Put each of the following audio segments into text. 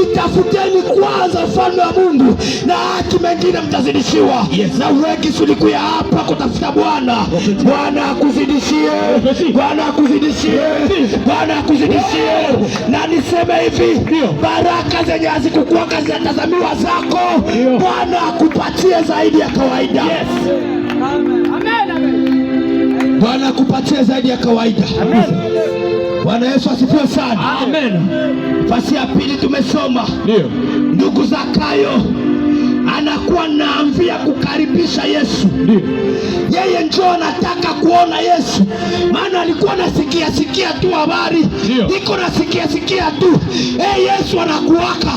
itafuteni kwanza ufalme wa Mungu na haki, mengine mtazidishiwa. Na wengi tulikuja hapa kutafuta Bwana. Bwana akuzidishie, Bwana akuzidishie, Bwana akuzidishie. Na niseme hivi, baraka zenye hazikukuwa zinatazamiwa zako, Bwana akupatie zaidi ya kawaida. Bwana akupatie zaidi ya kawaida. Bwana Yesu asifiwe sana. Amen. Fasi ya pili tumesoma, ndugu Zakayo anakuwa na amvia kukaribisha Yesu. Yeye njoo anataka kuona Yesu, maana alikuwa nasikia tu habari, niko nasikia tu Yesu anakuwaka,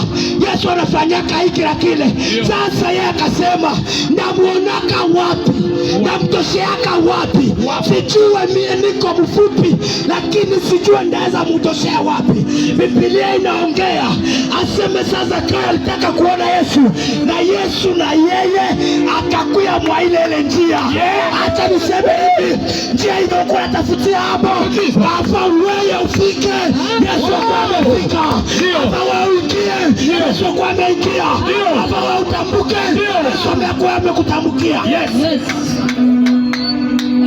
Yesu anafanyaka hiki na kile. Sasa yeye akasema, namuonaka wapi, namtosheaka wapi? Sijue mie niko mfupi, lakini sijue ndaweza mutoshea wapi. Biblia inaongea aseme sasa Zakayo alitaka kuona Yesu, na Yesu na yeye akakuya mwa ile njia. Acha niseme hivi, njia hiyo kwa tafutia hapo hapa wewe ufike, Yesu amefika. Hapa wewe uingie, Yesu ameingia. Hapa wewe utambuke, Yesu amekutambukia.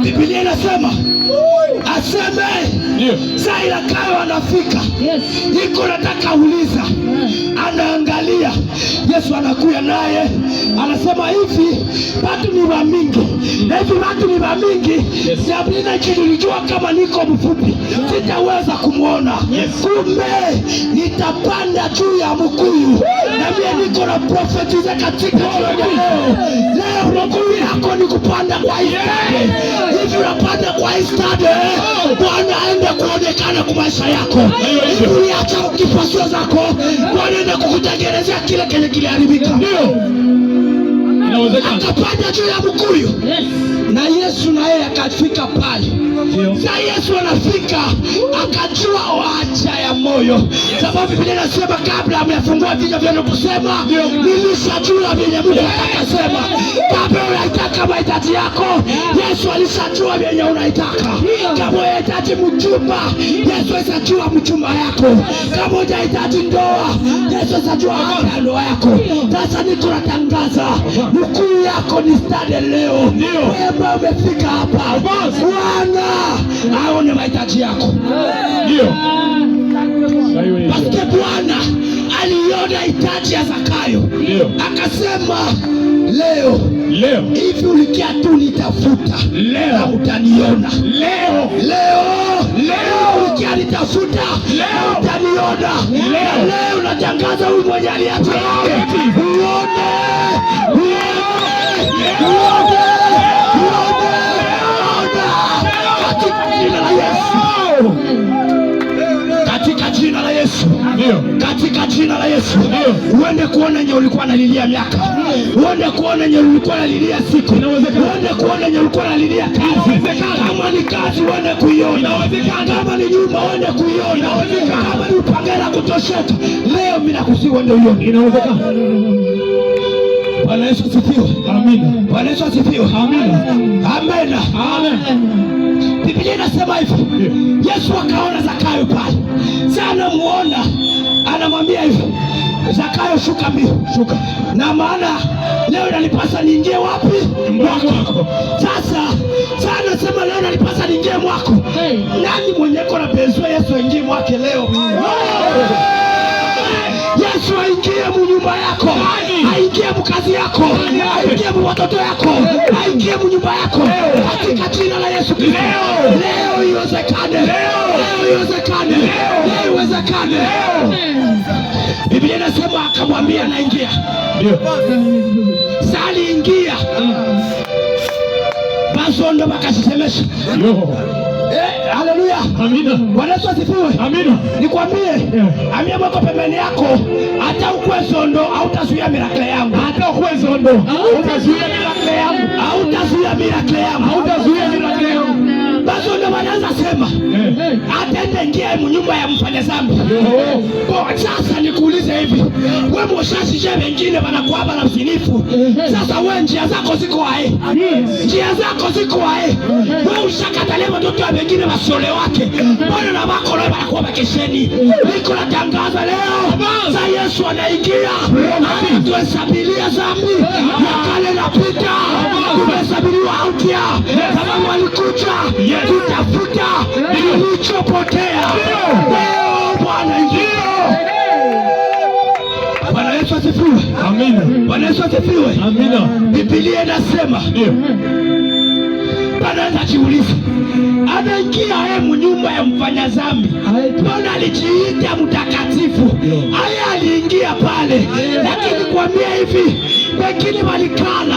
Biblia inasema aseme Zakayo anafika. Niko nataka uliza, anaangalia Yesu anakuya naye, anasema hivi watu ni wa mingi, na hivi watu ni wa mingi, Sabrina nilijua kama niko mfupi sitaweza kumuona. Kumbe nitapanda juu ya mkuyu, na mimi niko na profetize katika leo mkuyu yako ni kupanda kwa istadi. Hivi unapanda kwa istadi, Bwana aende kuonekana kwa maisha yako. Hivi uliacha ukipasua zako, Bwana aende kukutengenezea kile kenye kiliharibika. Akapanda juu ya mkuyu. Na Yesu na yeye akafika pale. Na Yesu anafika akajua haja ya moyo, sababu Biblia inasema kabla amefungua vinywa vyenu kusema, nilishajua vyenye Mungu akasema. Kabla unataka mahitaji yako, Yesu alishajua vyenye unaitaka. Kama unahitaji mchumba, Yesu alishajua mchumba yako. Kama unahitaji ndoa, Yesu alishajua haja ya ndoa yako. Sasa niko natangaza, mkuu yako ni stade leo. Wewe umefika hapa, Bwana aone mahitaji yako. Basi Bwana aliona hitaji ya Zakayo, akasema leo hivi ulikia tu nitafuta, na utaniona. Leo ulikia nitafuta, na utaniona. Leo natangaza huyu mwenye aliacha uone. Katika jina la Yesu, katika jina la Yesu, uende kuona yenye ulikuwa unalilia miaka, uende kuona yenye ulikuwa unalilia siku, uende kuona yenye ulikuwa unalilia kazi. Kama ni kazi uende kuiona, kama ni nyumba uende kuiona, kama ni upangela kutosheka, leo mimi nakusihi uende uione. Inawezekana. Bwana Yesu asifiwe. Amina. Bwana Yesu asifiwe. Amina. Amina. Amen. Biblia inasema hivyo. Yesu akaona Zakayo pale. Sana muona, anamwambia hivyo, Zakayo shuka mbio, shuka. Na maana leo nalipasa niingie wapi? Mwako. Sasa sana sema leo nalipasa niingie mwako. Nani mwenye kona bezwe Yesu aingie mwake leo? Yesu aingie mu nyumba yako, aingie mu kazi yako, aingie mu watoto yako, aingie mu nyumba yako, katika jina la Yesu Kristo. Leo iwezekane, leo iwezekane, leo iwezekane. Biblia inasema akamwambia naingia. Sali ingia. Basi ndo bakasisemesha. Haleluya. Amina. Bwana Yesu asifiwe. Amina. Nikwambie, ambia mwako pembeni yako, hata ukwe zondo hautazuia miracle yangu. Hata ukwe zondo hautazuia miracle yangu. Hautazuia miracle yangu. Hautazuia miracle yangu. Basi ndo wanaanza sema, atende ingia mnyumba ya mfanya dhambi. Sasa nikuulize hivi, wewe mshashije wengine wanakuaba na msinifu. Sasa wewe njia zako ziko wapi? Njia zako ziko wapi? Wewe ushakatalia watoto wa wengine wasiole wake. Bwana na wako leo wanakuwa bakesheni. Niko natangaza leo, Yesu anaingia, anatuhesabilia dhambi ya kale napita, tumehesabiliwa upya. Kama walikuja kutafuta kilichopotea, leo Bwana Bwana Yesu asifiwe. Amina. Bwana Yesu asifiwe. Amina. Biblia inasema Bwana jiulize, anaingia nyumba ya mfanya dhambi. Bwana alijiita mtakatifu, aliingia pale, lakini kuambia hivi, wengine walikala